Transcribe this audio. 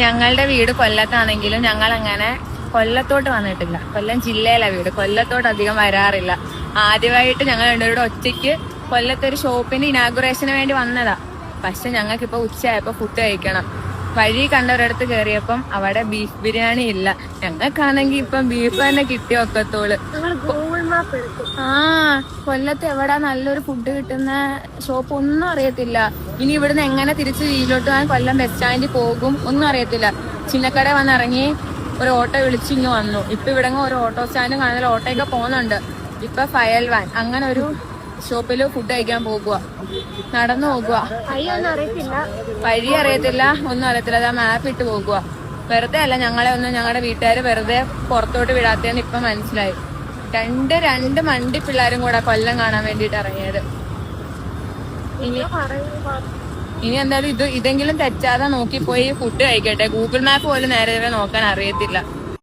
ഞങ്ങളുടെ വീട് കൊല്ലത്താണെങ്കിലും ഞങ്ങൾ അങ്ങനെ കൊല്ലത്തോട്ട് വന്നിട്ടില്ല. കൊല്ലം ജില്ലയിലെ വീട്, കൊല്ലത്തോട്ട് അധികം വരാറില്ല. ആദ്യമായിട്ട് ഞങ്ങൾ രണ്ടുപേരുടെ ഒറ്റയ്ക്ക് കൊല്ലത്തൊരു ഷോപ്പിന്റെ ഇനാഗുറേഷന് വേണ്ടി വന്നതാ. പക്ഷെ ഞങ്ങൾക്കിപ്പോ ഉച്ചയായപ്പോ ഫുഡ് കഴിക്കണം. വഴി കണ്ടൊരിടത്ത് കയറിയപ്പം അവിടെ ബീഫ് ബിരിയാണി ഇല്ല. ഞങ്ങൾക്കാണെങ്കിൽ ഇപ്പം ബീഫ് തന്നെ കിട്ടി ഒക്കത്തോള്. കൊല്ലത്ത് എവിടാ നല്ലൊരു ഫുഡ് കിട്ടുന്ന ഷോപ്പ് ഒന്നും അറിയത്തില്ല. ഇനി ഇവിടുന്ന് എങ്ങനെ തിരിച്ച് വീട്ടിലോട്ട് പോകാൻ കൊല്ലം ബസ് സ്റ്റാൻഡിൽ പോകും ഒന്നും അറിയത്തില്ല. ചിന്നക്കട വന്നിറങ്ങി ഒരു ഓട്ടോ വിളിച്ചിങ്ങ് വന്നു. ഇപ്പൊ ഇവിടെ ഒരു ഓട്ടോ സ്റ്റാൻഡും കാണുന്ന ഓട്ടോയൊക്കെ പോകുന്നുണ്ട്. ഇപ്പൊ ഫയൽ വാൻ അങ്ങനെ ഒരു ഷോപ്പില് ഫുഡ് കഴിക്കാൻ പോകുക, നടന്നു പോകുക. വഴി അറിയത്തില്ല, ഒന്നും അറിയത്തില്ല. അതാ മാപ്പ് ഇട്ട് പോകുക. വെറുതെ അല്ല ഞങ്ങളെ ഒന്നും ഞങ്ങളുടെ വീട്ടുകാര് വെറുതെ പുറത്തോട്ട് വിടാത്തേന്ന് ഇപ്പൊ മനസ്സിലായി. രണ്ട് മണ്ടി പിള്ളേരും കൂടെ കൊല്ലം കാണാൻ വേണ്ടിട്ട് ഇറങ്ങിയത്. ഇനി എന്തായാലും ഇതെങ്കിലും തെറ്റാതെ നോക്കിപ്പോയി ഫുഡ് കഴിക്കട്ടെ. ഗൂഗിൾ മാപ്പ് പോലും നേരെ നോക്കാൻ അറിയത്തില്ല.